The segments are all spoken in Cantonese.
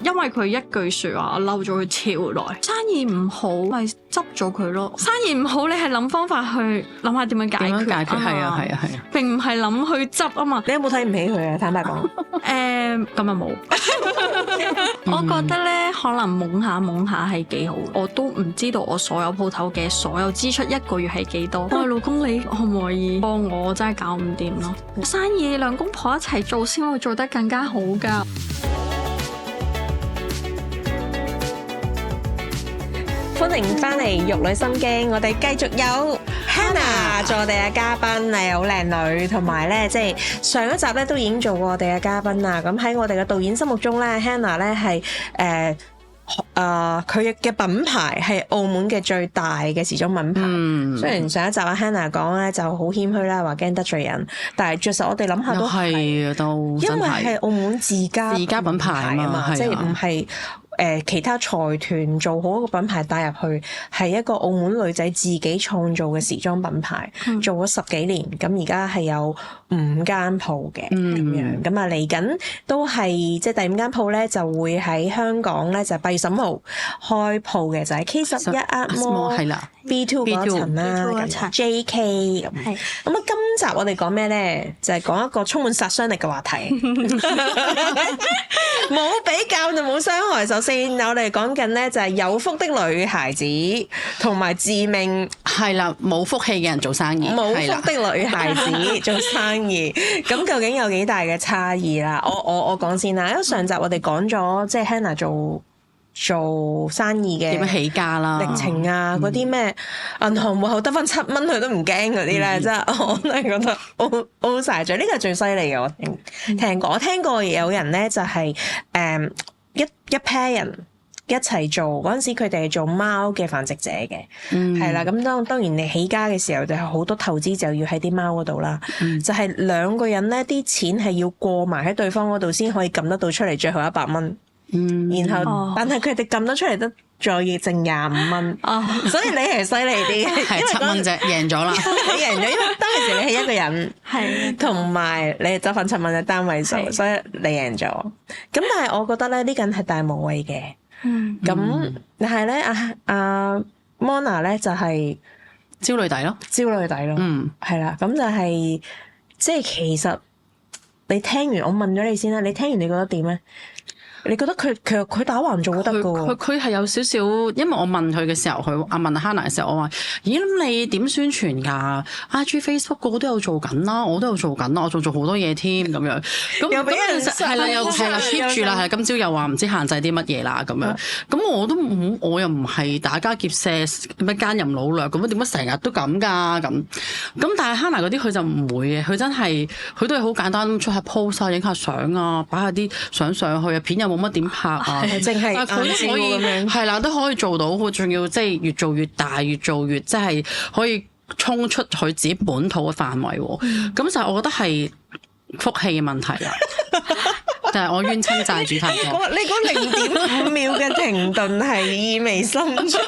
因為佢一句說話，我嬲咗佢超耐。生意唔好，咪執咗佢咯。生意唔好，你係諗方法去諗下點樣解決。係啊，並唔係諗去執啊嘛。你有冇睇唔起佢啊？坦白講，咁啊冇。我覺得咧，可能懵下係幾好。我都唔知道我所有鋪頭嘅所有支出一個月係幾多。喂，老公，你可唔可以幫我？真係搞唔掂咯。生意兩公婆一齊做先會做得更加好噶。歡迎翻嚟《玉女心經》，我哋繼續有 Hannah 做我哋嘅嘉賓，係好靚女，同埋咧即係上一集咧都已經做過我哋嘅嘉賓啦。咁喺我哋嘅導演心目中咧，Hannah 咧係佢嘅品牌係澳門嘅最大嘅時裝品牌。雖然上一集阿 Hannah 講咧就好謙虛啦，話驚得罪人，但係其實我哋諗下都係，都因為係澳門自家品牌啊嘛，即係唔係其他財團做好一個品牌帶入去，係一個澳門女仔自己創造嘅時裝品牌，做咗10幾年，咁而家係有5間鋪嘅咁樣，咁啊嚟緊都係即係第5間鋪咧就會喺香港咧就係8月15號開鋪嘅，就係 K11 Art Mall 係啦 B2 嗰層啦，JK 咁。咁啊，今集我哋講咩咧？就係講一個充滿殺傷力嘅話題。冇比較就冇傷害。首先，我哋講緊咧就係有福的女孩子同埋致命係啦，冇福氣嘅人做生意，冇福的女孩子做生意。咁究竟有幾大嘅差異啦？我講先啦，因為上集我哋講咗即係 Hannah 做生意嘅點樣起家啦、歷程啊，嗰啲咩銀行戶口得翻7蚊佢都唔驚嗰啲咧，真係我都係覺得 O 晒嘴。呢個係最犀利嘅，我聽過。我聽過有人咧就係一 pair 人一齊做嗰陣時，佢哋係做貓嘅繁殖者嘅，係啦。咁當然你起家嘅時候就係好多投資就要喺啲貓嗰度啦。就係2個人咧，啲錢係要過埋喺對方嗰度先可以撳得到出嚟最後100蚊。然後但係佢哋撳得出嚟得再要剩25蚊。所以你係犀利啲，係7蚊啫，贏咗啦，你贏咗，因為當其時你係一個人，係同埋你係執翻7蚊嘅單位數，所以你贏咗。咁但係我覺得咧呢緊係大無畏嘅。咁但係咧阿 Mona 咧就係焦慮底咯，係啦。咁就係即係其實你聽完我問咗你先啦，你聽完你覺得點咧？你覺得佢打橫做都得噶喎？佢係有少少，因為我問佢嘅時候，問 Hannah 嘅時候，我話：咦，咁你點宣傳㗎？IG、Facebook 個個都有做緊啦，我都有做緊啦，我仲做好多嘢添咁樣。咁又俾人係啦，又係啦 keep 住啦，係今朝又話唔知限制啲乜嘢啦咁樣。咁我又唔係打家劫舍咩奸淫擄掠咁，點解成日都咁㗎咁？但係 Hannah 嗰啲佢就唔會嘅，佢真係佢都係好簡單咁出下 post 啊，影下相啊，擺下啲相上去啊，片又冇乜點拍啊，淨係佢都可以咁樣，係啦，都可以做到。佢仲要即係越做越大，越做越即係可以衝出佢自己本土嘅範圍。咁就係我覺得係福氣嘅問題啦。就係我冤親債主太多。你嗰0.5秒嘅停頓係意味深長。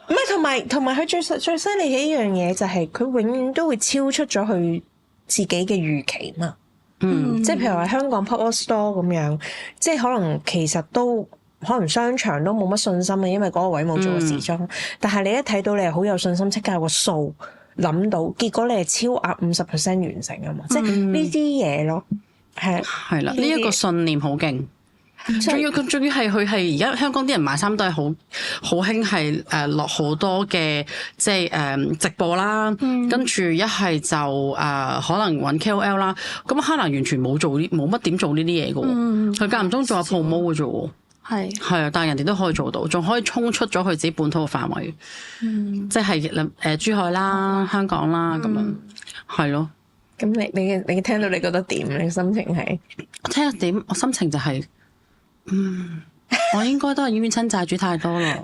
唔係，同埋佢最犀利嘅一樣嘢就係佢永遠都會超出咗佢自己嘅預期嘛。即係譬如話香港 pop-up store 咁樣，即係可能其實都可能商場都冇乜信心嘅，因為嗰個位冇做過時裝。但係你一睇到你係好有信心，即刻有個數諗到，結果你係超額50% 完成啊嘛！即係呢啲嘢咯，係啦，呢一個信念好勁。仲要係佢係而家香港啲人買衫都係好興係落好多嘅即係直播啦，跟住一係就可能揾 KOL 啦，咁Hannah完全冇乜點做呢啲嘢嘅喎，佢間唔中做下 promo 嘅啫喎，係啊，但係人哋都可以做到，仲可以衝出咗佢自己本土嘅範圍，即係珠海啦、香港啦咁樣，係咯。咁你聽到你覺得點？你心情係聽得點？我心情就係。我應該都係冤親債主太多啦，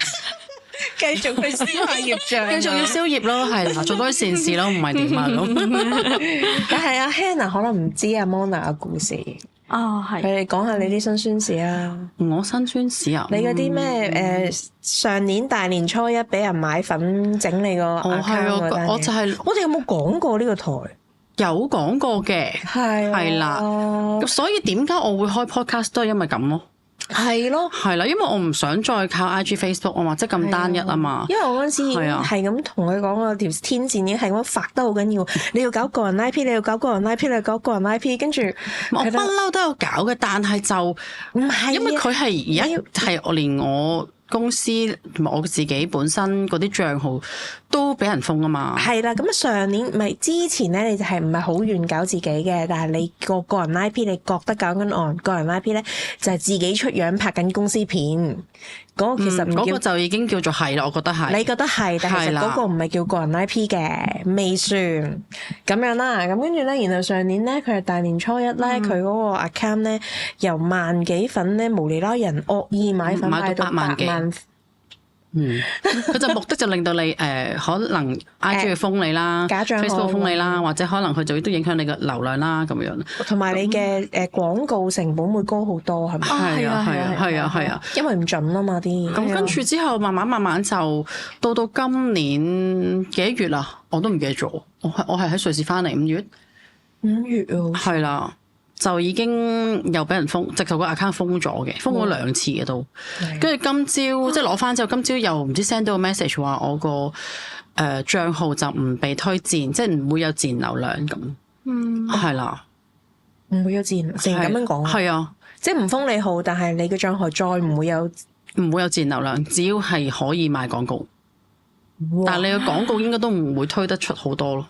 繼續去燒下業障，繼續要燒業咯，係啦，做多啲善事咯，唔係點啊咁。但係阿 Hannah 可能唔知阿 Mona 嘅故事，係你講下你啲辛酸事啊！我辛酸事啊！你嗰啲咩上年大年初一俾人買粉整你個 account 嗰單嘢，我就係我哋有冇講過呢個台？有講過嘅，係啦。咁所以點解我會開 podcast 都係因為咁咯。係咯，係啦，因為我唔想再靠 IG、Facebook 啊嘛，即係咁單一啊嘛。因為我嗰陣時已經係咁同佢講個條天線已經係咁發得好緊要，你要搞個人 IP， 你要搞個人 IP， 你要搞個人 IP， 跟住我不嬲都有搞嘅，但係就唔係，因為佢係而家係我連我公司同埋我自己本身嗰啲帳號都俾人封啊嘛。係啦，咁上年咪之前咧，你就係唔係好願搞自己嘅，但係你個人 IP， 你覺得搞緊個人 IP 咧，就係自己出樣拍緊公司片。嗰個其實唔叫，嗰個就已經叫做係啦，我覺得係。你覺得係，但係其實嗰個唔係叫個人 IP 嘅，未算咁樣啦。咁跟住咧，然後上年咧，佢係大年初一咧，佢嗰個 account 咧由萬幾粉咧，無厘啦人惡意買粉買到8萬幾。佢就目的就令到你可能 IG 去封你啦假帳號，Facebook 封你啦，或者可能佢就都影響你嘅流量啦咁樣。同埋你嘅廣告成本會高好多，係咪？係啊，因為唔準啊嘛啲。咁跟住之後慢慢就到今年幾月啦，我都唔記得咗。我係喺瑞士翻嚟5月啊，係啦。就已經又俾人封，直頭個 account 封咗嘅，封咗2次嘅都。跟住今朝即係攞翻之後，今朝又唔知 send 到個 message 話我個帳號就唔被推薦，即係唔會有自然流量咁。係啦，唔會有自然，成咁樣講。係啊，即係唔封你號，但係你嘅帳號再唔會有自然流量，只要係可以賣廣告。但係你嘅廣告應該都唔會推得出好多咯。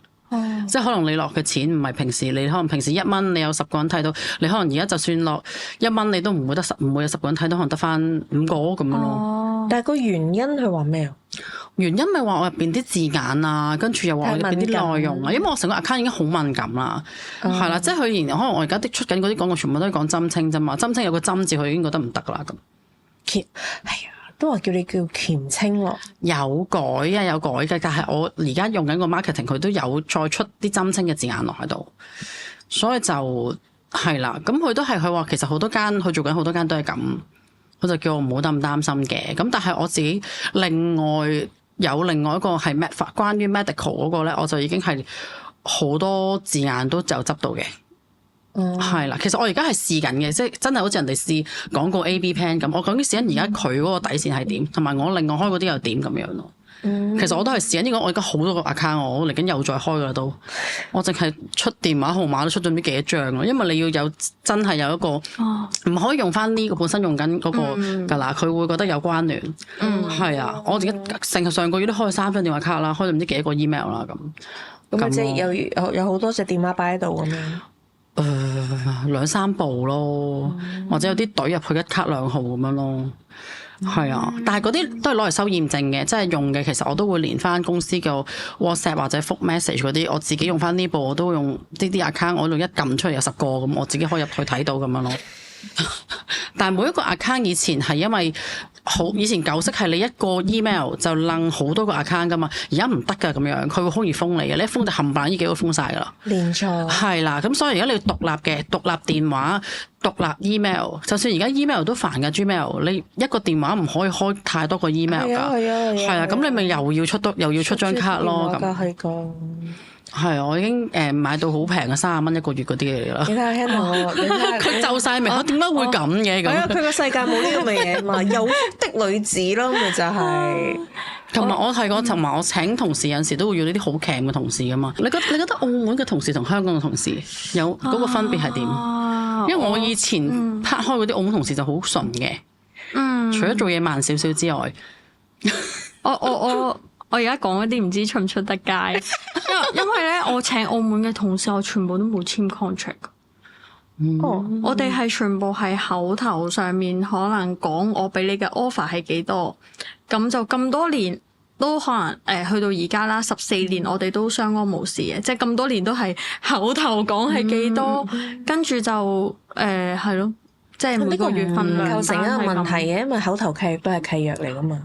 即係可能你落嘅錢唔係平時你可能平時1蚊你有10個人睇到，你可能而家就算落1蚊你都唔會有10個人睇到，可能得翻5個咁樣咯。但係個原因佢話咩啊？原因咪話我入邊啲字眼啊，跟住又話我入邊啲內容啊，因為我成個 account 已經好敏感啦，係啦，即係佢可能我而家出緊嗰啲廣告全部都係講針清啫嘛，針清有個針字佢已經覺得唔得啦咁。係啊。都話叫你叫鉗清咯，有改嘅，但係我而家用緊個 marketing， 佢都有再出啲針清嘅字眼落喺度，所以就係啦。咁佢都係佢話其實好多間佢做緊好多間都係咁，佢就叫我唔好咁擔心嘅。咁但係我自己另外一個係關於 medical 嗰個咧，我就已經係好多字眼都就執到嘅。係啦，其實我而家係試緊嘅，即係真係好似人哋試廣告 A/B plan 咁。我究竟試緊而家佢嗰個底線係點，同埋我另外開嗰啲又點咁樣咯。其實我都係試緊，因為我而家好多個 account， 我嚟緊又再開噶啦都。我淨係出電話號碼都出咗唔知幾多張咯，因為你要有真係有一個唔可以用翻呢個本身用緊嗰個噶啦，佢會覺得有關聯。係啊，我而家成日上個月都開咗3張電話卡啦，開咗唔知幾多個 email 啦咁。咁即係有好多隻電話擺喺度咁樣。2-3部咯，或者有啲隊入去1卡2號咁樣咯，係啊，但係嗰啲都係攞嚟收驗證嘅，即係用嘅。其實我都會連翻公司嘅 WhatsApp 或者覆 message 嗰啲，我自己用翻呢部我都用呢啲 account， 我用一撳出嚟有10個咁，我自己可以入去睇到咁樣咯。但係每一個 account 以前係因為以前舊式係你一個 email 就掕好多個 account 噶嘛，而家唔得噶咁樣，佢會好易封你嘅，你一封就冚唪唥呢幾個封晒噶啦。連錯係啦，咁所以而家你要獨立電話、獨立 email， 就算而家 email 都煩噶 Gmail， 你一個電話唔可以開太多個 email 噶，係啊，咁你咪又要出張卡咯咁。係啊，我已經買到好平嘅30蚊1個月嗰啲嘢啦。你睇下 Hannah，佢皺晒眉，我點解會咁嘅咁？佢個世界冇呢咁嘅嘢嘛，有福的女子咯，咪就係。同埋同埋我請同事有陣時都會遇到啲好強嘅同事噶嘛。你覺得澳門嘅同事同香港嘅同事有嗰個分別係點？因為我以前拍開嗰啲澳門同事就好純嘅，除咗做嘢慢少少之外，我而家講嗰啲唔知出唔出得街，因為咧我請澳門嘅同事，我全部都冇簽 contract。我哋係全部係口頭上面可能講我俾你嘅 offer 係幾多，咁就咁多年都可能去到而家啦14年，我哋都相安無事嘅，即係咁多年都係口頭講係幾多，跟住就係咯。即係每個月份量構成一個問題嘅，因為口頭契都係契約嚟噶嘛。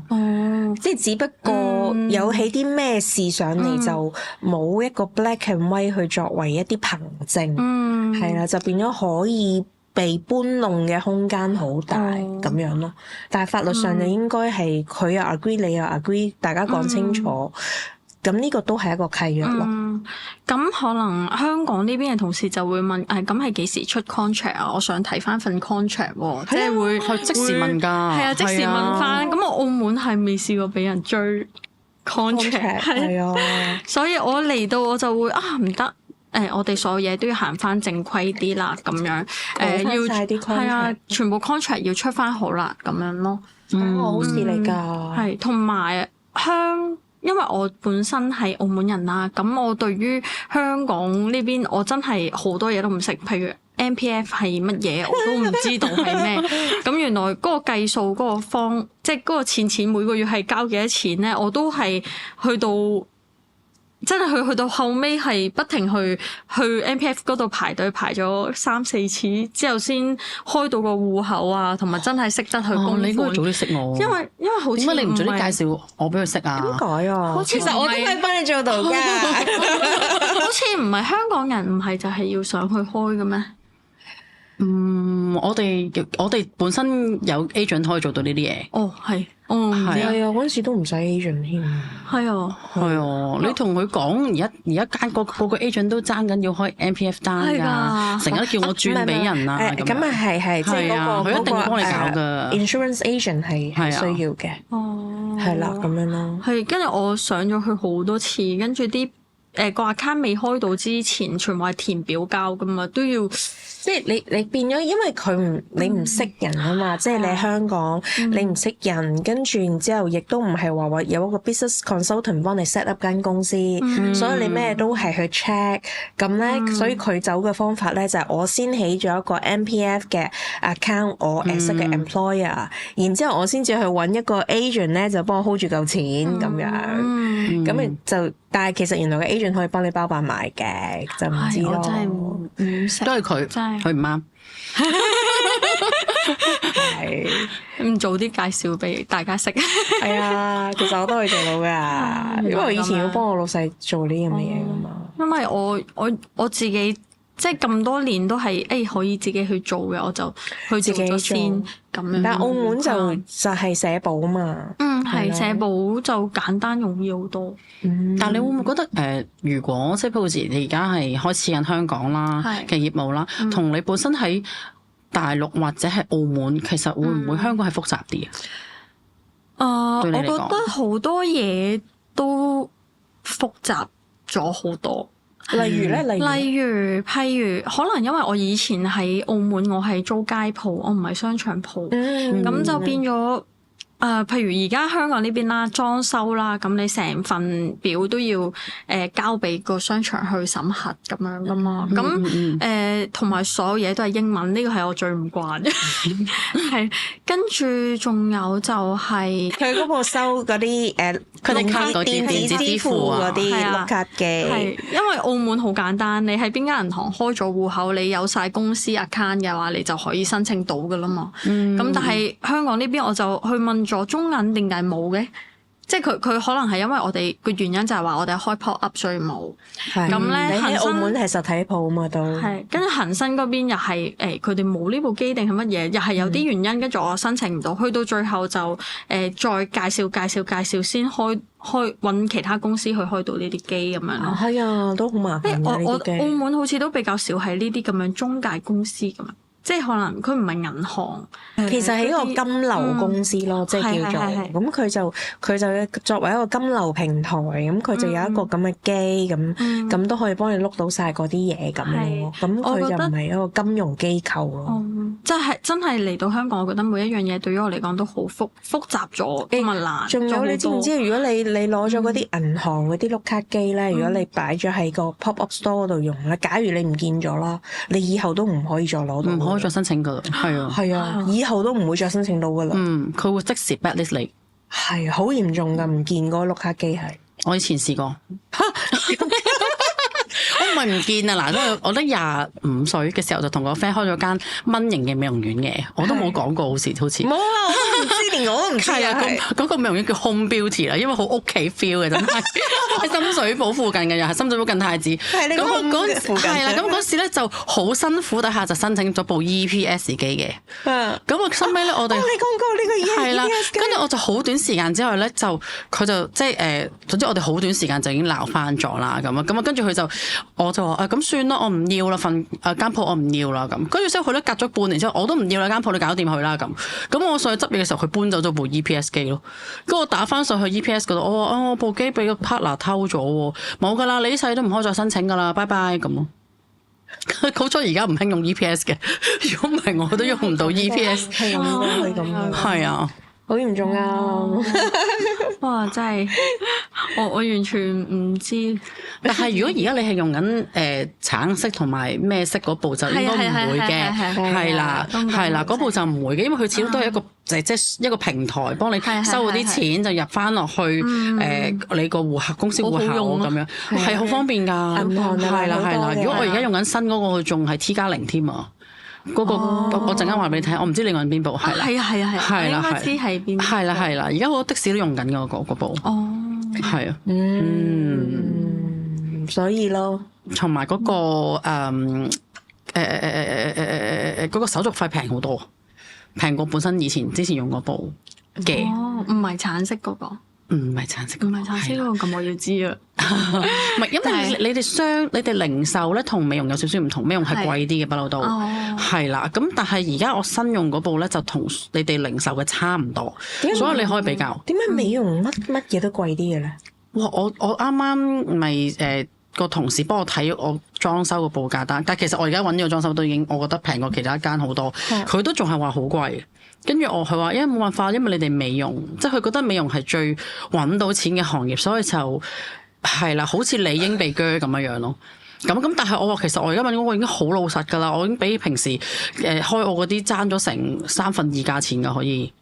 即係只不過有起啲咩事上嚟就冇一個 black and white 去作為一啲憑證。係啦，就變咗可以被搬弄嘅空間好大咁樣咯。但係法律上就應該係佢又 agree， 你又 agree，大家講清楚。咁呢個都係一個契約咯。咁可能香港呢邊嘅同事就會問咁係幾時出 contract 啊？我想睇翻份 contract 喎，即係會即時問㗎，係啊，即時問翻。咁我澳門係未試過俾人追 contract， 係啊，所以我嚟到我就會唔得。我哋所有嘢都要行翻正規啲啦，咁樣要係啊，全部 contract 要出翻好啦，咁樣咯。好事嚟㗎。係同埋因為我本身係澳門人啦，咁我對於香港呢邊我真係好多嘢都唔識，譬如 MPF 係乜嘢我都唔知道係咩。咁原來嗰個計數嗰個即係嗰個錢每個月係交幾多錢咧，我都係去到。真係去到後尾係不停去 MPF 嗰度排隊排咗3-4次之後先開到個戶口啊，同埋真係識得去供款。你應該早啲識我。因為好似點解你唔早啲介紹我俾佢識啊？點解啊？其實我都係幫你做到㗎。好似唔係香港人，唔係就係要上去開嘅咩？我哋本身有 agent 可以做到呢啲嘢。係。係啊，嗰陣時都唔使 agent 添。係啊，你同佢講，而家間個 agent 都爭緊要開 MPF 單㗎，成日都叫我轉俾人啊。咁啊係，即係嗰個佢一定會幫你搞㗎。Insurance agent 係需要嘅。係啦，咁樣咯。係，跟住我上咗去好多次，跟住啲個 account 未開到之前，全部係填表交㗎嘛，都要。即係你變咗，因為你唔識人啊嘛，即係你喺香港，你唔識人，跟住然之後亦都唔係話有一個 business consultant 幫你 set up 間公司，所以你咩都係去 check。咁咧，所以佢走嘅方法咧就係我先起咗一個 MPF 嘅 account，我 as 嘅 employer，然之後我先至去揾一個 agent 咧就幫我 hold 住嚿錢咁樣。咁咪就，但係其實原來個 agent 可以幫你包辦埋嘅，就唔知咯。我真係唔識，都係佢。佢唔啱，唔早啲介紹俾大家識。係啊，其實我都可以做到噶，因為我以前要幫我老細做呢咁嘅嘢噶嘛。因為我自己即係咁多年都係可以自己去做嘅，我就去自己做先咁樣。但係澳門就係社保啊嘛。係社保就簡單容易好多。但係你會唔會覺得如果即係好似你而家係開始緊香港啦嘅業務啦，同你本身喺大陸或者係澳門，其實會唔會香港係複雜啲啊？我覺得好多嘢都複雜咗好多。例如咧，譬如可能因為我以前喺澳門，我係租街鋪，我唔係商場鋪，咁就變咗。譬如而家香港呢邊啦，裝修啦，咁你成份表都要交俾個商場去審核咁樣噶嘛，咁同埋所有嘢都係英文，呢個係我最唔慣嘅。係，跟住仲有就係佢嗰個收嗰啲佢哋卡嗰啲電子支付嗰啲碌卡機。係，因為澳門好簡單，你喺邊間銀行開咗戶口，你有晒公司 account 嘅話，你就可以申請到噶啦嘛。咁但係香港呢邊我就去問咗中銀定係冇嘅，即係佢可能係因為我哋個原因就係話我哋開 pop up 所以冇。咁咧，喺澳門係實體鋪啊嘛都。係，跟住恒生嗰邊又係佢哋冇呢部機定係乜嘢，又係有啲原因，跟住我申請唔到，去到最後就再介紹先開揾其他公司去開到呢啲機咁樣咯。係啊，都好麻煩嘅。我澳門好似都比較少係呢啲咁樣中介公司咁樣。即係可能佢唔係銀行，其實係一個金流公司咯，即係叫做咁佢就作為一個金流平台，咁佢就有一個咁嘅機，咁都可以幫你碌到晒嗰啲嘢咁咯。咁佢就唔係一個金融機構咯。即係真係嚟到香港，我覺得每一樣嘢對於我嚟講都好複雜咗，咁啊難。仲有你知唔知？如果你攞咗嗰啲銀行嗰啲碌卡機咧，如果你擺咗喺個 pop up store 度用咧，假如你唔見咗啦，你以後都唔可以再攞到。唔可以再申請噶啦，係啊，以後都唔會再申請到噶啦。佢會即時 blacklist 你。係好嚴重噶，唔見嗰個碌卡機係。我以前試過。我唔係唔見啊！嗱，我得25歲嘅時候就同個 friend 開咗間蚊型嘅美容院嘅，我都冇講過，好似冇啊！我都唔知，連我都唔知啊！嗰個美容院叫 Home Beauty 啦，因為好屋企 feel 嘅真係。喺深水埗附近嘅，又係深水埗近太子。係咁我嗰附近係啦，咁嗰時咧就好辛苦底下就申請咗部 EPS 機嘅。咁我收尾咧，我哋你講過呢個係啦， EPS 機跟住我就好短時間之後咧，佢就即係總之我哋好短時間就已經鬧翻咗啦咁啊，跟住我就話咁算啦，我唔要啦，間鋪我唔要啦咁。跟住之後佢咧隔咗半年之後，我都唔要啦，間鋪你搞掂佢啦咁。咁我上去執嘢嘅時候，佢搬走咗部 EPS 機咯。跟住我打翻上去 EPS 嗰度，我話我部機俾個 partner 偷咗喎，冇噶啦，你呢世都唔可以再申請噶啦，拜拜咁咯。好彩而家唔興用 EPS 嘅，如果唔係我都用唔到 EPS。係咁嘅，係啊。好嚴重啊！哇！真係我完全唔知。但係如果而家你係用緊橙色同埋咩色嗰部就應該唔會嘅，係啦，係啦，嗰部就唔會嘅，因為佢始終都係一個即係一個平台幫你收嗰啲錢就入翻落去你個戶口公司戶口咁樣，係好方便㗎。係啦係啦，如果我而家用緊新嗰個，佢仲係 T+0添啊！嗰個我陣間話俾你聽，我唔知你揾邊部係啦，係啊係啊係，係啦，應該知係邊。係啦係啦，而家好多的士都用緊嗰部。哦，係啊，所以咯，同埋嗰個嗰個手續費平好多，平過本身之前用嗰部嘅。哦，唔係橙色嗰個。唔係橙色，唔係橙色喎，咁我要知啊。唔係，因為你哋零售咧同美容有少少唔同，美容係貴啲嘅不嬲都係啦。咁但係而家我新用嗰部咧就同你哋零售嘅差唔多，所以你可以比較。點解美容乜嘢都貴啲嘅咧？哇！我啱啱咪個同事幫我睇我裝修個報價單，但係其實我而家揾呢個裝修都已經我覺得平過其他間好多，佢都仲係話好貴。跟住佢話，因為冇辦法，因為你哋美容，即係佢覺得美容係最揾到錢嘅行業，所以就係啦，好似理應被鋸咁樣咯。咁但係我話其實我而家揾嗰個已經好老實㗎啦，我已經比平時開我嗰啲爭咗成2/3價錢㗎可以。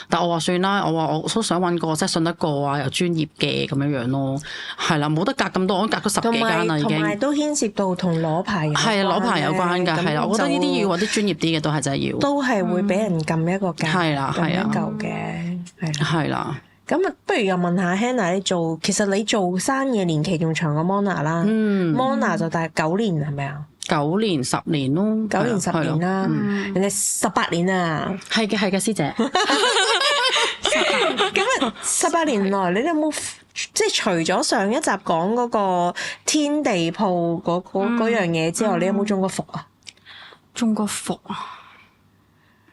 但我話算啦，我話我都想揾個即係信得過啊，又專業嘅咁樣咯，係啦，冇得隔咁多，我隔咗10幾間啦已經。同埋都牽涉到同攞牌有關。係攞牌有關㗎，係啦，我覺得呢啲要揾啲專業啲嘅都係真係要。都係會俾人撳一個價，係啦，係啊，嚿嘅，係啦。咁啊，不如又問下 Hannah，其實你做生意年期仲長過 Mona 啦，Mona 就大9年係咪啊？9年10年咯，9年10年啦，人哋18年啊，係嘅師姐。咁啊，18年內你有冇即係除咗上一集講嗰個天地鋪嗰樣嘢之外，你有冇中過伏啊？中過伏啊？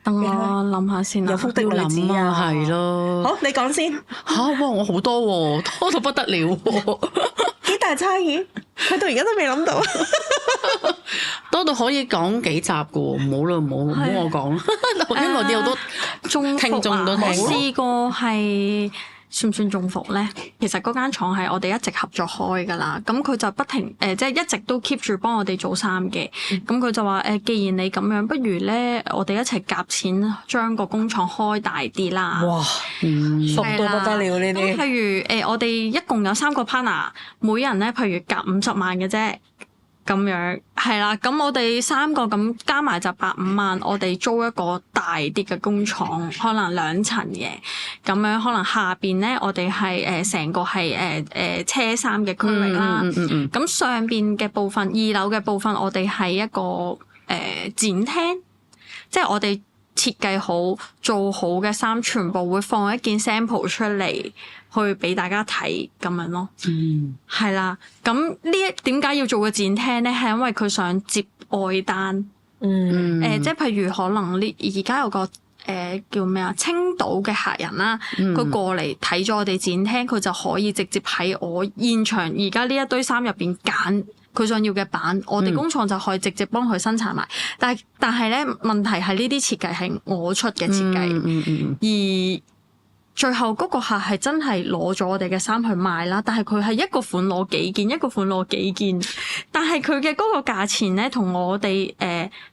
等我諗下先啦。有福的女子啊，係咯。好，你講先。哇！我好多喎，多到不得了喎。幾大差異？佢到而家都未諗到。多到可以講幾集㗎喎，唔好啦，唔好我講啦，因為啲好多聽眾都聽過。我試過係算唔算中伏咧？其實嗰間廠係我哋一直合作開㗎啦，咁佢就不停即係一直都 keep 住幫我哋做衫嘅。咁佢就話既然你咁樣，不如咧我哋一齊夾錢將個工廠開大啲啦。哇！服到不得了呢啲。譬如我哋一共有3個 partner，每人咧譬如夾50萬嘅啫。咁樣係啦，咁我哋3個咁加埋就150萬，我哋租一個大啲嘅工廠，可能2層嘅，咁樣可能下邊咧我哋係成個係車衫嘅區域啦，咁上邊嘅部分2樓嘅部分我哋係一個展廳，即係我哋設計好做好嘅衫，全部會放一件 sample 出嚟。去俾大家睇咁樣咯，係啦。咁點解要做個展廳咧？係因為佢想接外單，即係譬如可能而家有個叫咩啊青島嘅客人啦，佢過嚟睇咗我哋展廳，佢就可以直接喺我現場而家呢一堆衫入邊揀佢想要嘅版，我哋工廠就可以直接幫佢生產埋。但係咧問題係呢啲設計係我出嘅設計，而最後嗰個客係真係攞咗我哋嘅衫去賣啦，但係佢係一個款攞幾件，一個款攞幾件，但係佢嘅嗰個價錢咧，同我哋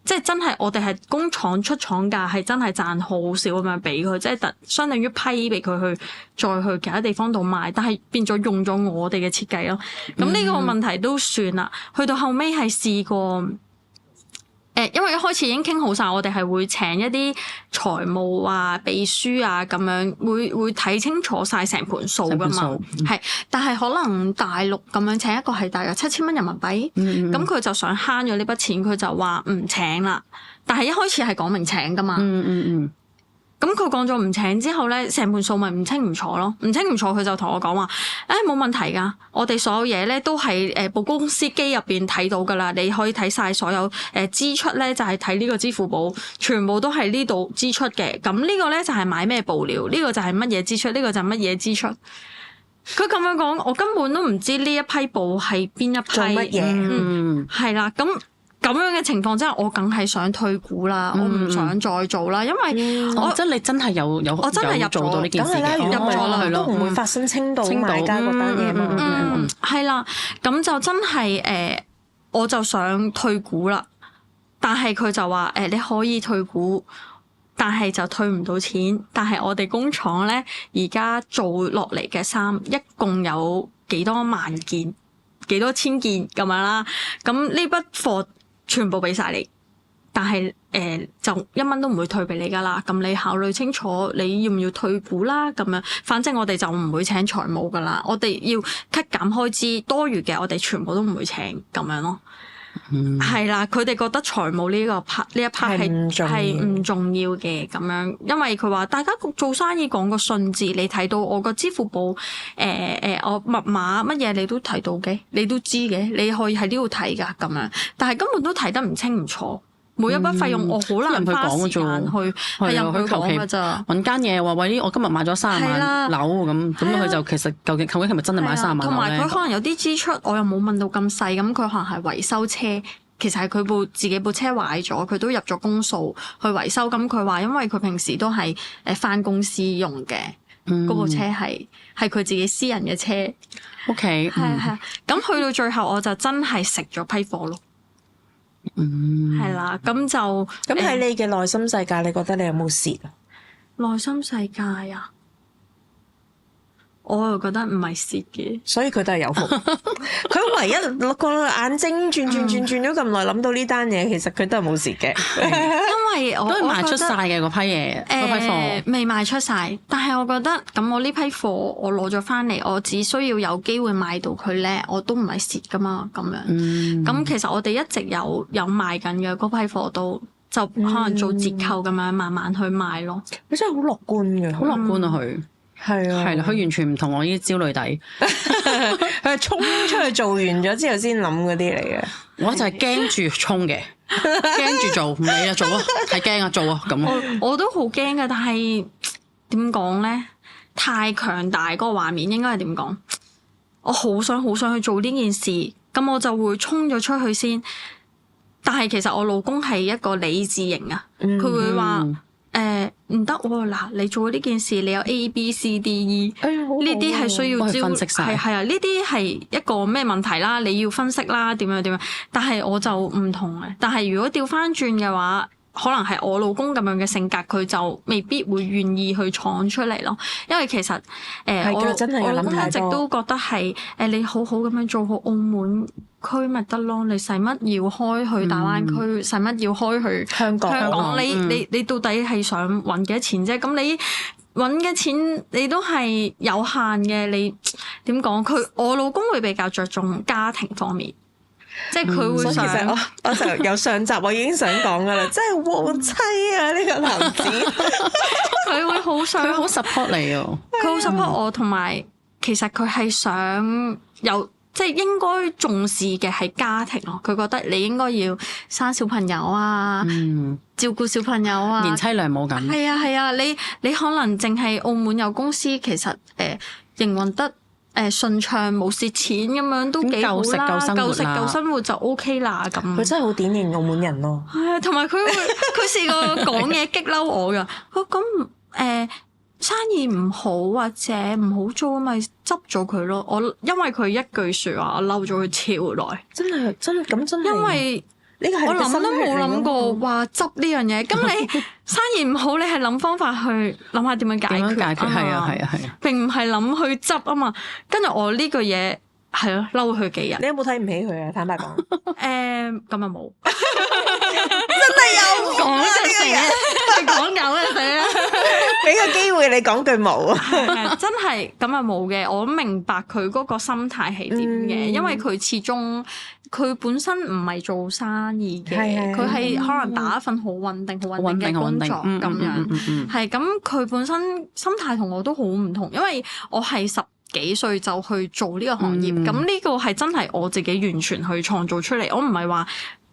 即係真係我哋係工廠出廠價係真係賺好少咁樣俾佢，即係相當於批俾佢去再去其他地方度賣，但係變咗用咗我哋嘅設計咯。咁呢個問題都算啦，去到後尾係試過因為一開始已經傾好晒，我哋係會請一啲財務啊、秘書啊咁樣，會睇清楚晒成盤數噶嘛。係，但係可能大陸咁樣請一個係大約7000蚊人民幣，咁佢就想慳咗呢筆錢，佢就話唔請啦。但係一開始係講明請噶嘛。咁佢講咗唔請之後咧，成盤數咪唔清唔楚咯，唔清唔楚佢就同我講話，冇問題㗎，我哋所有嘢咧都係報公司機入邊睇到㗎啦，你可以睇晒所有支出咧，就係睇呢個支付寶，全部都係呢度支出嘅。咁呢個咧就係買咩布料，呢個就係乜嘢支出，呢個就係乜嘢支出。佢咁樣講，我根本都唔知呢一批布係邊一批做乜嘢。係啦，咁樣嘅情況之下，我梗係想退股啦，我唔想再做啦，因為即係你真係有我真係做到呢件事嘅，入咗啦，都唔會發生清到買家嗰單嘢嘛。係啦，咁就真係我就想退股啦，但係佢就話你可以退股，但係就退唔到錢。但係我哋工廠咧而家做落嚟嘅衫，一共有幾多萬件、幾多千件咁樣啦，咁呢筆貨全部俾晒你，但係就1蚊都唔會退俾你噶啦。咁你考慮清楚，你要唔要退股啦？咁樣，反正我哋就唔會請財務噶啦。我哋要 cut 減開支，多餘嘅我哋全部都唔會請咁樣咯。係啦，佢哋覺得財務呢一 part 係唔重要嘅咁樣，因為佢話大家做生意講個信字，你睇到我個支付寶我密碼乜嘢你都睇到嘅，你都知嘅，你可以喺呢度睇噶咁樣，但係根本都睇得唔清唔楚。每一筆費用我好難花時間去係任佢講㗎咋，揾間嘢話喂，我今日買咗30萬樓咁佢就其實究竟係咪真係買30萬樓咧？同埋佢可能有啲支出我又冇問到咁細，咁佢可能係維修車，其實係佢自己部車壞咗，佢都入咗公數去維修。咁佢話因為佢平時都係返公司用嘅，嗰部車係佢自己私人嘅車。OK，係咁去到最後我就真係食咗批貨咯。係啦，咁喺你嘅內心世界，你覺得你有冇蝕啊？內心世界啊，我又覺得唔係蝕嘅，所以佢都係有福。佢唯一個眼睛轉咗咁耐，諗到呢單嘢，其實佢都係冇蝕嘅。因為我都係賣出晒嘅嗰批嘢，嗰批貨未賣出晒。但係我覺得咁，我呢批貨我攞咗翻嚟，我只需要有機會賣到佢咧，我都唔係蝕噶嘛。咁樣，咁其實我哋一直有賣緊嘅嗰批貨都就可能做折扣咁樣慢慢去賣咯。你真係好樂觀嘅，好樂觀啊佢。係啊，係啦，佢完全唔同我呢啲焦慮底，佢係衝出去做完咗之後先諗嗰啲嚟嘅。我就係驚住衝嘅，驚住做，唔理啊做啊，係驚啊做啊咁。我都好驚㗎，但係點講咧？太強大嗰個畫面應該係點講？我好想去做呢件事，咁我就會衝咗出去先。但係其實我老公係一個理智型啊，佢會話。唔得喎！嗱，你做呢件事，你有 A、B、C、D、E，呢啲係需要分析晒。係啊，呢啲係一個咩問題啦？你要分析啦，點樣？但係我就唔同嘅。但係如果調翻轉嘅話，可能係我老公咁樣嘅性格，佢就未必會願意去闖出嚟咯。因為其實我老公一直都覺得係你好好咁樣做好澳門區咪得咯，你使乜要開去大灣區？使乜要開去香港？你到底係想揾幾多錢啫？咁你揾嘅錢你都係有限嘅。你點講？我老公會比較着重家庭方面。即係佢會想，其實我就由上集我已經想講噶啦，真係旺妻啊呢個男子，佢會好想，佢好 support 你啊，佢好 support 我，同埋其實佢係想有，即係應該重視嘅係家庭咯。佢覺得你應該要生小朋友啊，照顧小朋友啊，賢妻良母咁。係啊，你可能淨係澳門有公司，其實營運得。順暢冇蝕錢咁樣都幾好啦，夠食夠生活就 OK 啦咁。佢真係好典型澳門人咯。係啊，同埋佢試過講嘢激嬲我㗎。佢咁生意唔好或者唔好做咪執咗佢咯。我因為佢一句説話，我嬲咗佢超耐。真係因為呢個係我諗都冇諗過話執呢樣嘢。咁你生意唔好，你係諗方法去諗下點樣解決啊嘛。係啊，並唔係諗去執啊嘛。跟住我呢句嘢係咯，嬲佢幾日。你有冇睇唔起佢啊？坦白講，咁又冇。係有講就成日講有嘅死啦！俾個機會你講句冇啊！真係咁啊冇嘅，我明白佢嗰個心態係點嘅，因為佢始終佢本身唔係做生意嘅，佢係可能打一份好穩定嘅工作咁樣，係咁佢本身心態同我都好唔同，因為我係10幾歲就去做呢個行業，咁呢個係真係我自己完全去創造出嚟，我唔係話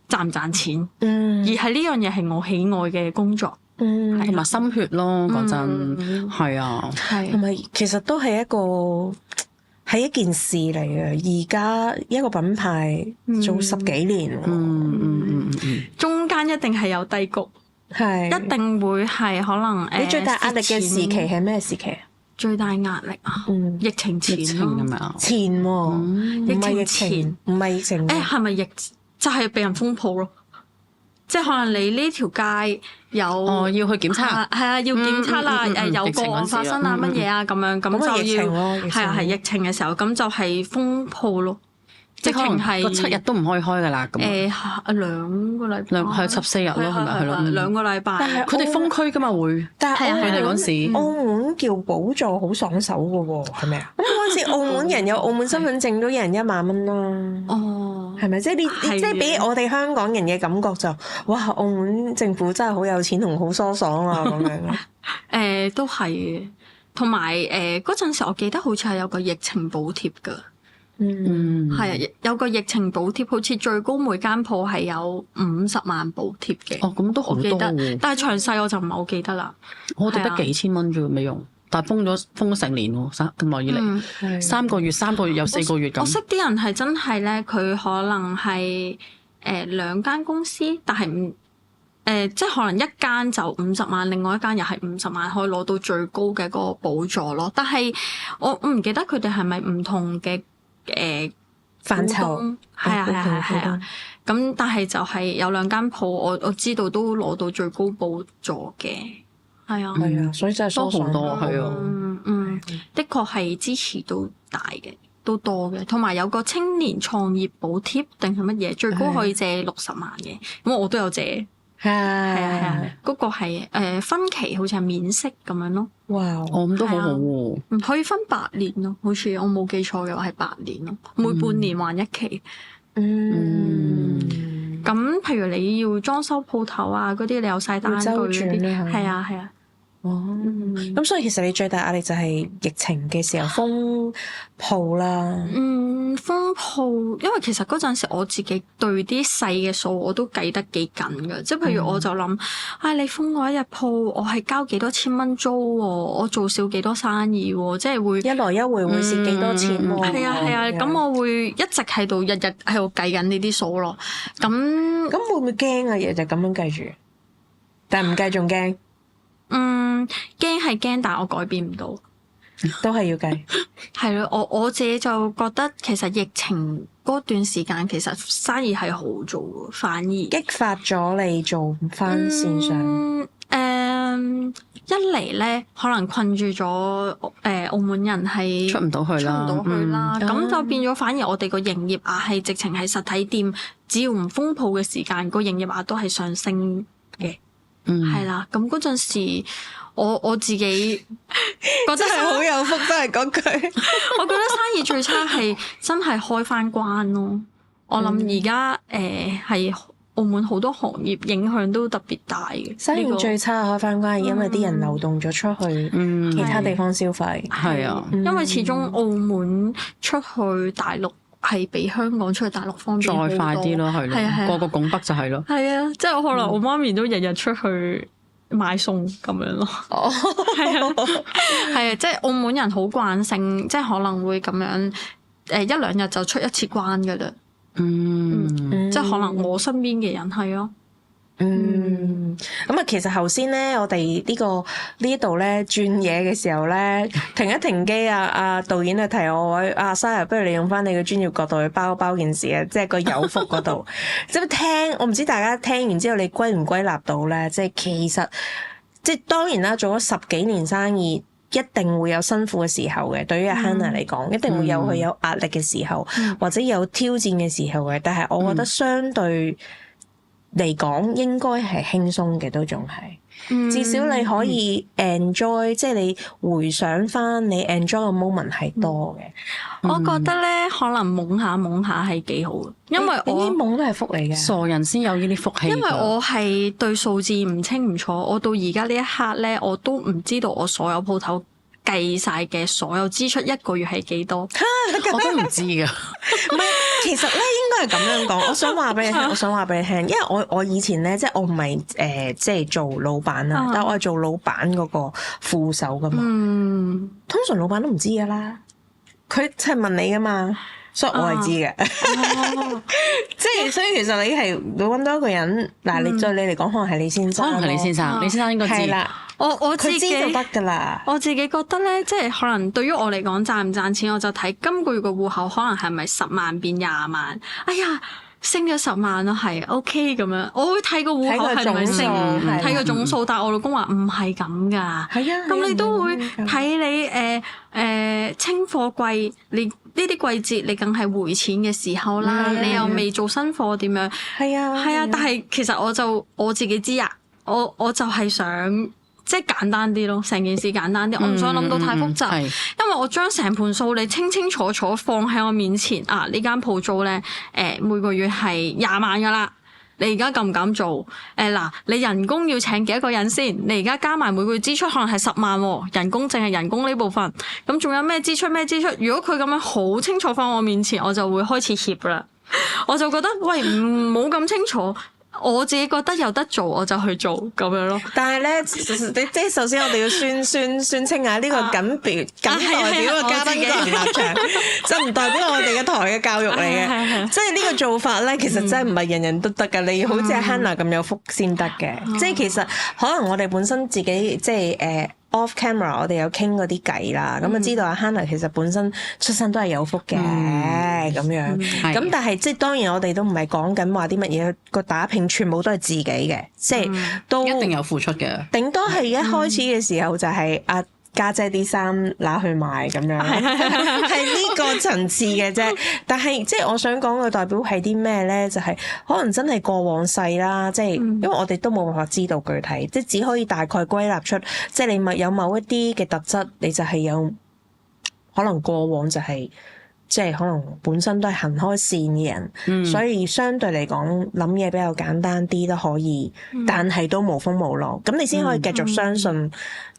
賺唔賺錢，而係呢樣嘢係我喜愛嘅工作。同埋心血咯，嗰陣係啊，同埋其實都係係一件事嚟嘅。而家一個品牌做10幾年，中間一定係有低谷，一定會係可能你最大壓力嘅時期係咩時期啊？最大壓力啊，疫情前咯，前唔係疫情，唔係疫情，係咪就係被人封鋪咯？即係可能你呢條街有要去檢測，係啊，要檢測啦，有個案發生啊，乜嘢啊咁樣，咁就要係疫情嘅時候，咁就係封鋪咯。直情係個7日都唔可以開噶啦，咁2個禮拜，係14日咯，係咪係咯？2個禮拜，佢哋封區噶嘛會，但係佢哋嗰時澳門叫補助好爽手噶喎，係咪啊？咁嗰時澳門人有澳門身份證都一人1萬蚊啦，哦，係咪？即係你即係俾我哋香港人嘅感覺就，哇！澳門政府真係好有錢同好疏爽啊咁樣。都係嘅，同埋嗰陣時我記得好似係有個疫情補貼㗎。係啊，有個疫情補貼，好似最高每間鋪係有50萬補貼嘅。哦，咁都好多喎。但係詳細我就唔係好記得啦。我哋得幾千蚊啫，未用。但係封咗成年喎，咁耐以嚟，3個月有4個月咁。我識啲人係真係咧，佢可能係2間公司，但係唔即係可能一間就50萬，另外一間又係50萬，可以攞到最高嘅嗰個補助咯。但係我唔記得佢哋係咪唔同嘅。範疇係啊，咁但係就係有2間鋪，我知道都攞到最高補助嘅，係啊，所以真係多好多，係啊，的確係支持都大嘅，都多嘅，同埋有個青年創業補貼定係乜嘢，最高可以借60萬嘅，咁我都有借。係啊，嗰個係分期好似係免息咁樣咯。哇！咁都好好喎。可以分8年咯，好似我冇記錯嘅話係8年咯，每半年還一期。咁譬如你要裝修鋪頭啊嗰啲，你有晒單據嗰啲，係啊。咁所以其實你最大壓力就係疫情嘅時候封鋪啦。封鋪，因為其實嗰陣時我自己對啲細嘅數我都計得幾緊㗎，即係譬如我就諗，你封我一日鋪，我係交幾多千蚊租喎，我做少幾多生意喎，即係會一來一回會蝕幾多錢喎。係啊，咁我會一直喺度日喺度計緊呢啲數咯。咁會唔會驚啊？日日咁樣計住，但係唔計仲驚。驚係驚，但係我改變唔到，都係要計。係咯，我自己就覺得其實疫情嗰段時間其實生意係好做嘅，反而激發咗你做翻線上。一嚟咧，可能困住咗澳門人係出唔到去啦，咁就變咗反而我哋個營業額係直情係實體店，只要唔封鋪嘅時間，個營業額都係上升嘅。係啦，咁嗰陣時我自己覺得係好有福，都係嗰句。我覺得生意最差係真係開翻關咯。我諗而家係澳門好多行業影響都特別大嘅。生意最差開翻關係因為啲人流動咗出去其他地方消費。係啊，因為始終澳門出去大陸係比香港出去大陸方便好多，再快啲咯，係咯，過個拱北就係咯。係啊，即係可能我媽咪都日日出去買餸咁樣咯。係啊，即係澳門人好慣性，即係可能會咁樣1-2日就出一次關噶啦。即係可能我身邊嘅人係咯。咁啊，其實頭先咧，我哋呢度咧轉嘢嘅時候咧，停一停機啊，導演啊提我話Sarah，不如你用翻你嘅專業角度去包件事啊，即係個有福嗰度。即係我唔知大家聽完之後你歸唔歸納到咧？即係其實即係當然啦，做咗10幾年生意，一定會有辛苦嘅時候嘅。對於阿 Hannah 嚟講，一定會有佢有壓力嘅時候，或者有挑戰嘅時候嘅。但係我覺得相對嚟講應該係輕鬆嘅，都仲係。至少你可以 enjoy，即係你回想翻你 enjoy 嘅 moment 係多嘅。我覺得咧，可能懵下懵下係幾好，因為我啲夢都係福利嘅，傻人先有呢啲福氣。因為我係對數字唔清唔楚，我到而家呢一刻咧，我都唔知道我所有鋪頭計晒嘅所有支出一個月係幾多，我都唔知㗎。唔係，其實咧應該係咁樣講。我想話俾你聽，因為我以前咧，即係我唔係即係做老闆啦，但係我係做老闆嗰個副手噶嘛。通常老闆都唔知噶啦，佢即係問你噶嘛，所以我係知嘅。即係所以其實你係會揾到一個人嗱，你對你嚟講可能係你先生，可能係你先生，你先生應該知。係啦，我自己佢知就得噶啦。我自己覺得咧，即係可能對於我嚟講賺唔賺錢，我就睇今個月個戶口可能係咪10萬變20萬。哎呀，升咗10萬咯，係 OK 咁樣。我會睇個戶口係咪升，睇個總數。但係我老公話唔係咁㗎。係啊，咁你都會睇你清貨櫃，你呢啲季節你梗係回錢嘅時候啦。你又未做新貨點樣？係啊，但係其實我自己知啊，我就係想。即係簡單啲咯，成件事簡單啲，我唔想諗到太複雜，因為我將成盤數你清清楚楚放喺我面前啊！呢間鋪租咧，每個月係20萬㗎啦，你而家敢唔敢做？嗱，你人工要請幾多個人先？你而家加埋每個月支出可能係10萬喎，人工淨係人工呢部分，咁仲有咩支出？如果佢咁樣好清楚放我面前，我就會開始怯啦，我就覺得喂，唔好咁清楚。我自己覺得有得做我就去做咁樣咯。但係咧，即係首先我哋要宣稱下呢個僅代表個嘉賓個人立場，就唔代表我哋嘅台嘅教育嚟嘅。即係呢個做法咧，其實真係唔係人人都得㗎。你好似阿 Hannah 咁有福先得嘅。即係其實可能我哋本身自己即係off camera 我哋有傾嗰啲偈啦，咁啊知道阿 Hannah 其實本身出身都係有福嘅咁樣，咁但係即係當然我哋都唔係講緊話啲乜嘢個打拼全部都係自己嘅，即係都一定有付出嘅，頂多係一開始嘅時候就係阿家姐啲衫拿去賣咁樣，係呢個層次嘅啫。但係即係我想講嘅代表係啲咩咧？就係可能真係過往世啦，即係因為我哋都冇辦法知道具體，即係只可以大概歸納出，即係你咪有某一啲嘅特質，你就係有可能過往就係即係可能本身都係行開線嘅人，所以相對嚟講諗嘢比較簡單啲都可以，但係都無風無浪，咁你先可以繼續相信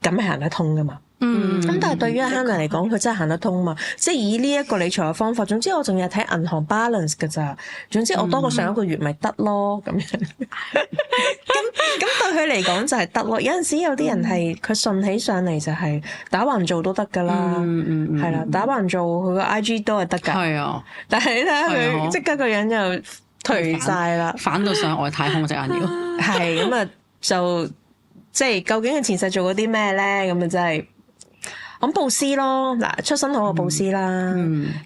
咁係行得通噶嘛。咁但係對於阿 Hannah 嚟講，佢真係行得通嘛？即係以呢一個理財嘅方法，總之我仲係睇銀行 balance 㗎咋。總之我多過上一個月咪得咯咁樣。咁對佢嚟講就係得咯。有陣時有啲人係佢順起上嚟就係打橫做都得㗎啦。係啦，打橫做佢個 IG 都係得㗎。係啊，但係你睇下佢即刻個人就頹晒啦，反到上外太空隻眼要。係咁啊，就即係究竟佢前世做過啲咩咧？咁啊真係。咁佈施咯，嗱出身好就佈施啦，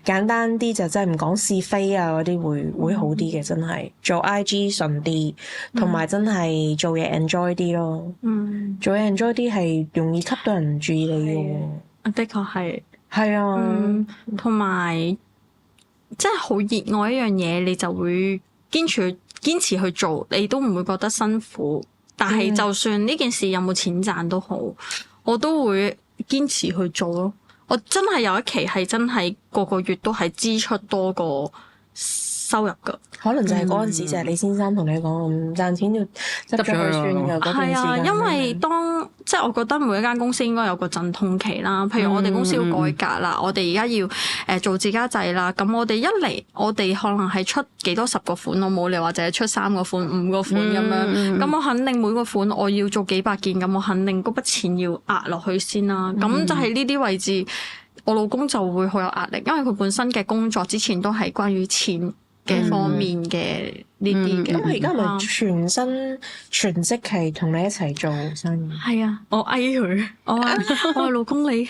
簡單啲就真係唔講是非啊嗰啲會好啲嘅，真係做 IG 順啲，同埋真係做嘢 enjoy 啲咯，做嘢 enjoy 啲係容易吸到人注意你嘅，的確係，係啊，同埋即係好熱愛一樣嘢，你就會堅持去做，你都唔會覺得辛苦。但係就算呢件事有冇錢賺都好，我都會堅持去做咯。我真係有一期係真係個個月都係支出多過收入㗎。可能就係嗰陣時就係你先生同你講唔賺錢要執咗佢算㗎嗰段時間。係啊，因為當即係我覺得每一間公司應該有個陣痛期啦。譬如我哋公司要改革啦，我哋而家要做自家製啦。咁我哋一嚟，我哋可能係出幾多10個款，我冇理由或者出3個款、5個款咁樣。咁我肯定每個款我要做幾百件，咁我肯定嗰筆錢要壓落去先啦。咁就係呢啲位置，我老公就會好有壓力，因為佢本身嘅工作之前都係關於錢嘅方面嘅呢啲嘅。咁佢而家係咪全身全職係同你一齊做生意？係啊，我嗌佢，我話老公你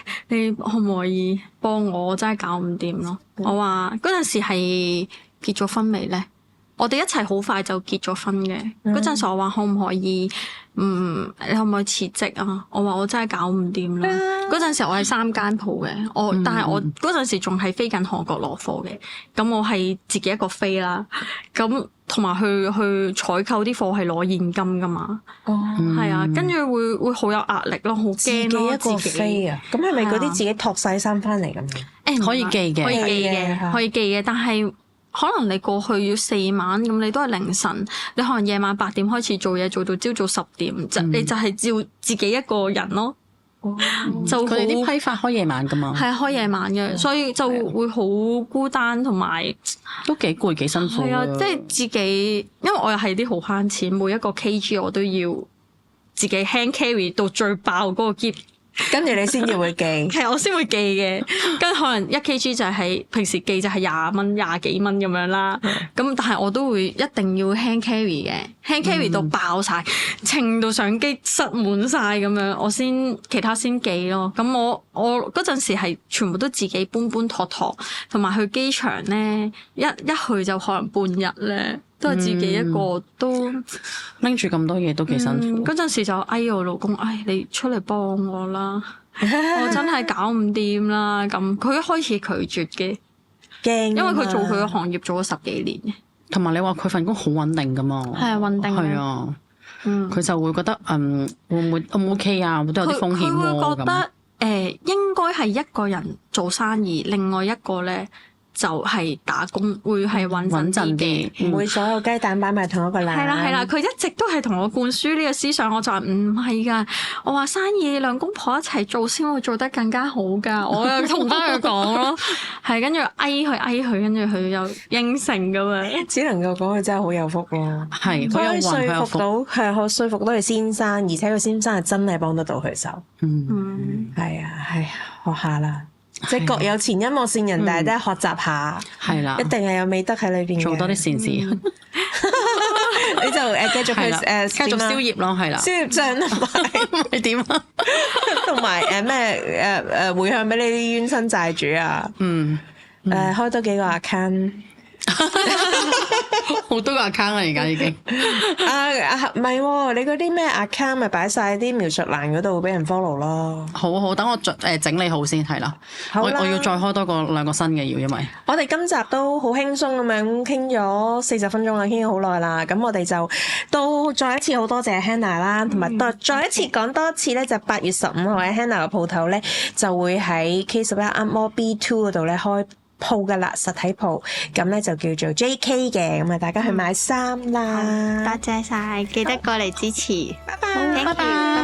可唔可以幫我？我真係搞唔掂咯。我話嗰陣時係結咗婚未咧？我哋一齊好快就結咗婚嘅。嗰陣時我話可唔可以，你可唔可以辭職啊？我話我真係搞唔掂啦。嗰陣時我係3間鋪嘅，但係我嗰陣時仲係飛緊韓國攞貨嘅，咁我係自己一個飛啦。咁同埋去採購啲貨係攞現金噶嘛，係啊，跟住會好有壓力咯，好驚咯，自己一個飛啊！咁係咪嗰啲自己托晒衫翻嚟咁樣？可以寄嘅，可以寄嘅，但係可能你過去要4晚，咁你都係凌晨，你可能夜晚8點開始做嘢，做到朝早10點，你就係照自己一個人咯。就佢哋啲批發開夜晚噶嘛，係啊，開夜晚嘅，所以就會好孤單同埋都幾攰幾辛苦。係啊，即係自己，因為我又係啲好慳錢，每一個 kg 我都要自己 hand carry 到最爆嗰個篋。跟住你先至會寄，係我先會寄嘅。跟住可能1 kg 就係平時寄就係20蚊、20幾蚊咁樣啦。咁但係我都會一定要 hand carry 嘅，hand carry 到爆晒，稱到相機塞滿晒咁樣，我先其他先寄咯。咁我嗰陣時係全部都自己搬托，同埋去機場咧，一去就可能半日咧。都係自己一個，都拎住咁多嘢都幾辛苦。嗰陣時就我老公，你出嚟幫我啦，我真係搞唔掂啦。咁佢一開始拒絕嘅，驚，因為佢做佢嘅行業做咗10幾年嘅。同埋你話佢份工好穩定噶嘛？係啊，穩定。係啊，佢就會覺得會唔會 O 唔 OK 啊？都有啲風險喎。佢會覺得應該係一個人做生意，另外一個咧。就係打工會係穩陣啲，唔會所有雞蛋擺埋同一個籃。係啦，佢一直都係同我灌輸呢個思想，我就話唔係㗎，我話生意兩公婆一齊做先會做得更加好㗎，我又同翻佢講咯，係跟住佢，跟住佢又應承咁樣，只能夠講佢真係好有福咯，係佢有運，佢有福到，係可說服到佢先生，而且佢先生係真係幫得到佢手，係啊，學下啦。即係各有前因莫羨人，但係都係學習下，係啦，一定係有美德喺裏邊，做多啲善事，你就繼續去繼續消業咯，係啦，消業障同埋點啊？同埋咩回向俾你啲冤親債主啊，開多幾個 account。好多個 account 啦，而家已經唔係你嗰啲咩 account 咪擺晒啲描述欄嗰度俾人 follow 咯。好，等我整理好先，係啦。我要再開多2個新嘅要，因為我哋今集都好輕鬆咁樣傾咗40分鐘啦，傾咗好耐啦。咁我哋就都再一次好多謝 Hannah 啦，同埋再一次講多次咧，就8月15號喺 Hannah 嘅鋪頭咧就會喺 K11 Art Mall B2 嗰度咧開鋪噶啦，實體鋪，咁咧就叫做 JK 嘅，咁啊大家去買衫啦。多謝晒，記得過嚟支持，拜拜，拜拜。